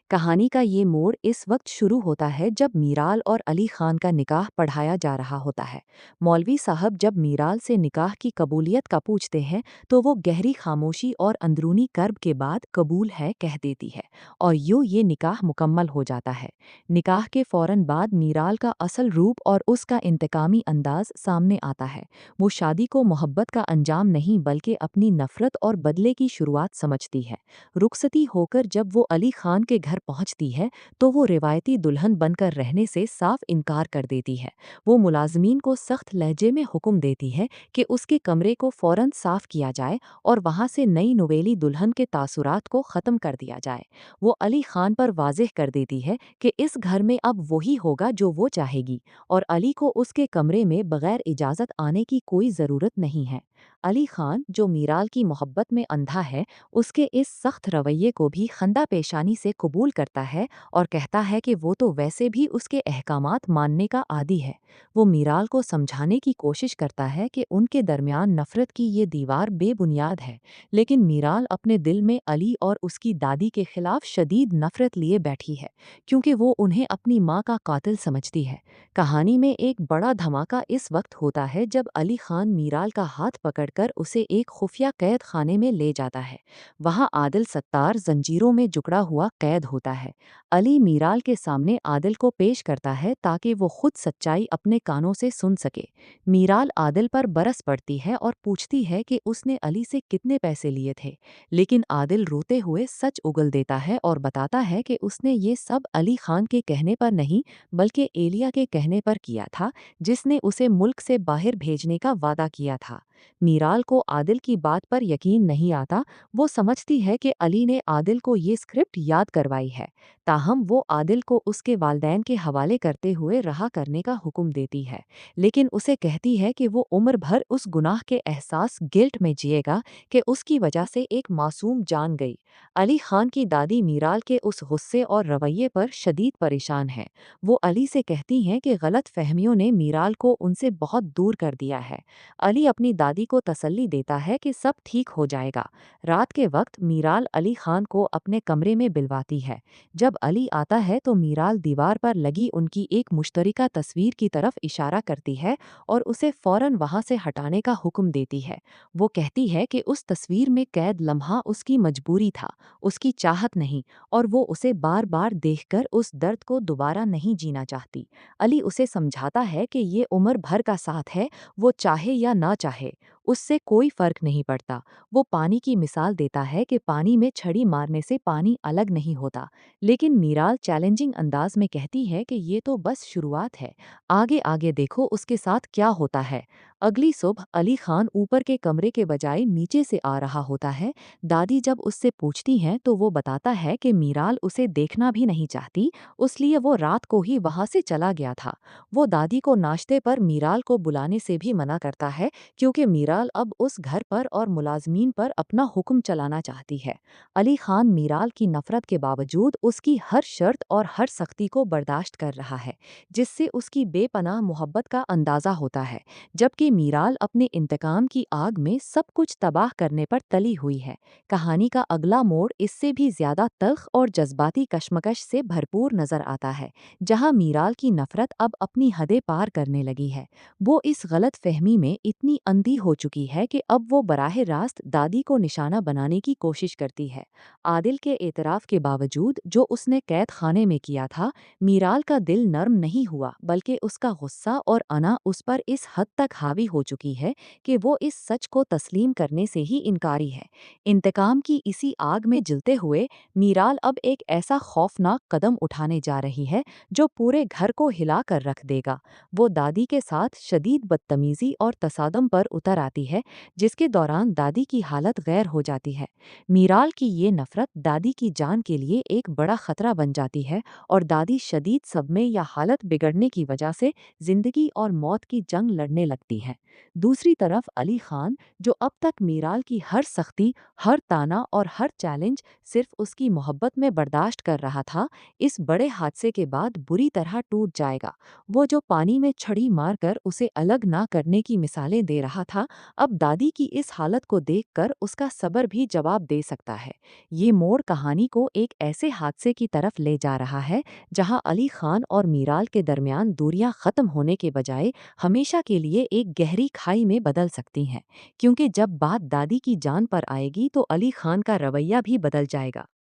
कहानी का ये मोड़ इस वक्त शुरू होता है जब मीराल और अली खान का निकाह पढ़ाया जा रहा होता है। मौलवी साहब जब मीराल से निकाह की कबूलियत का पूछते हैं तो वो गहरी खामोशी और अंदरूनी कर्ब के बाद कबूल है कह देती है और यूं ये निकाह मुकम्मल हो जाता है। निकाह के फौरन बाद मीराल का असल रूप और उसका इंतकामी अंदाज सामने आता है। वो शादी को मोहब्बत का अंजाम नहीं बल्कि अपनी नफरत और बदले की शुरुआत समझती है। रुखसती होकर जब वो अली खान के घर पहुंचती है तो वो रिवायती दुल्हन बनकर रहने से साफ इनकार कर देती है। वो मुलाजमीन को सख्त लहजे में हुक्म देती है कि उसके कमरे को फौरन साफ किया जाए और वहां से नई नवेली दुल्हन के तासुरात को ख़त्म कर दिया जाए। वो अली खान पर वाज़ेह कर देती है कि इस घर में अब वही होगा जो वो चाहेगी और अली को उसके कमरे में बगैर इजाज़त आने की कोई ज़रूरत नहीं है। अली खान, जो मीराल की मोहब्बत में अंधा है, उसके इस सख्त रवैये को भी खंदा पेशानी से कबूल करता है और कहता है कि वो तो वैसे भी उसके अहकामात मानने का आदी है। वो मीराल को समझाने की कोशिश करता है कि उनके दरमियान नफरत की ये दीवार बेबुनियाद है, लेकिन मीराल अपने दिल में अली और उसकी दादी के खिलाफ शदीद नफरत लिए बैठी है, क्योंकि वो उन्हें अपनी माँ का कातिल समझती है। कहानी में एक बड़ा धमाका इस वक्त होता है जब अली खान मीराल का हाथ पकड़कर उसे एक खुफिया कैद खाने में ले जाता है। वहां आदिल सत्तार जंजीरों में जुकड़ा हुआ कैद होता है। अली मीराल के सामने आदिल को पेश करता है ताकि वो खुद सच्चाई अपने कानों से सुन सके। मीराल आदिल पर बरस पड़ती है और पूछती है कि उसने अली से कितने पैसे लिए थे, लेकिन आदिल रोते हुए सच उगल देता है और बताता है कि उसने ये सब अली खान के कहने पर नहीं बल्कि एलिया के कहने पर किया था, जिसने उसे मुल्क से बाहर भेजने का वादा किया था। मीराल को आदिल की बात पर यकीन नहीं आता। वो समझती है कि अली ने आदिल को ये स्क्रिप्ट याद करवाई है। ताहम वो आदिल को उसके वालदैन के हवाले करते हुए रहा करने का हुक्म देती है, लेकिन उसे कहती है कि वो उम्र भर उस गुनाह के एहसास गिल्ट में जिएगा कि उसकी वजह से एक मासूम जान गई। अली खान की दादी मीराल के उस गुस्से और रवैये पर शदीद परेशान है। वो अली से कहती हैं कि गलत फहमियों ने मीराल को उनसे बहुत दूर कर दिया है। अली अपनी दादी को तसल्ली देता है कि सब ठीक हो जाएगा। रात के वक्त मीराल अली खान को अपने कमरे में बिलवाती है। जब अली आता है तो मीराल दीवार पर लगी उनकी एक मुश्तरका तस्वीर की तरफ इशारा करती है और उसे फौरन वहां से हटाने का हुक्म देती है। वो कहती है कि उस तस्वीर में कैद लम्हा उसकी मजबूरी था, उसकी चाहत नहीं, और वो उसे बार बार देखकर उस दर्द को दोबारा नहीं जीना चाहती। अली उसे समझाता है कि ये उम्र भर का साथ है, वो चाहे या ना चाहे उससे कोई फर्क नहीं पड़ता। वो पानी की मिसाल देता है कि पानी में छड़ी मारने से पानी अलग नहीं होता, लेकिन मीराल चैलेंजिंग अंदाज में कहती है कि ये तो बस शुरुआत है, आगे आगे देखो उसके साथ क्या होता है। अगली सुबह अली खान ऊपर के कमरे के बजाय नीचे से आ रहा होता है। दादी जब उससे पूछती हैं तो वो बताता है कि मीराल उसे देखना भी नहीं चाहती, इसलिए वो रात को ही वहां से चला गया था। वो दादी को नाश्ते पर मीराल को बुलाने से भी मना करता है, क्योंकि मीराल अब उस घर पर और मुलाजमीन पर अपना हुक्म चलाना चाहती है। अली खान मीराल की नफरत के बावजूद उसकी हर शर्त और हर सख्ती को बर्दाश्त कर रहा है, जिससे उसकी बेपनाह मोहब्बत का अंदाजा होता है, जबकि मीराल अपने इंतकाम की आग में सब कुछ तबाह करने पर तली हुई है। कहानी का अगला मोड़ इससे भी ज्यादा तल्ख और जज्बाती कशमकश से भरपूर नजर आता है, जहां मीराल की नफरत अब अपनी हदें पार करने लगी है। वो इस गलत फहमी में इतनी अंधी हो चुकी है कि अब वो बराह रास्त दादी को निशाना बनाने की कोशिश करती है। आदिल के एतराफ़ के बावजूद जो उसने कैद खाने में किया था, मीराल का दिल नर्म नहीं हुआ, बल्कि उसका गुस्सा और अना उस पर इस हद तक हावी हो चुकी है कि वो इस सच को तस्लीम करने से ही इनकारी है। इंतकाम की इसी आग में जलते हुए मीराल अब एक ऐसा खौफनाक कदम उठाने जा रही है जो पूरे घर को हिला कर रख देगा। वो दादी के साथ शदीद बदतमीजी और तसादम पर उतर आती है, जिसके दौरान दादी की हालत गैर हो जाती है। मीराल की ये नफरत दादी की जान के लिए एक बड़ा खतरा बन जाती है और दादी शदीद सदमे या हालत बिगड़ने की वजह से जिंदगी और मौत की जंग लड़ने लगती है। हैं। दूसरी तरफ अली खान, जो अब तक मीराल की हर सख्ती, हर ताना और हर चैलेंज सिर्फ उसकी मोहब्बत में बर्दाश्त कर रहा था, इस बड़े हादसे के बाद बुरी तरह टूट जाएगा। वो जो पानी में छड़ी मारकर उसे अलग ना करने की मिसालें दे रहा था, अब दादी की इस हालत को देखकर उसका सब्र भी जवाब दे सकता है। ये मोड़ कहानी को एक ऐसे हादसे की तरफ ले जा रहा है जहां अली खान और मीराल के दरमियान दूरियां खत्म होने के बजाय हमेशा के लिए एक गहरी खाई में बदल सकती हैं। क्योंकि जब बात दादी की जान पर आएगी तो अली खान का रवैया भी बदल जाएगा।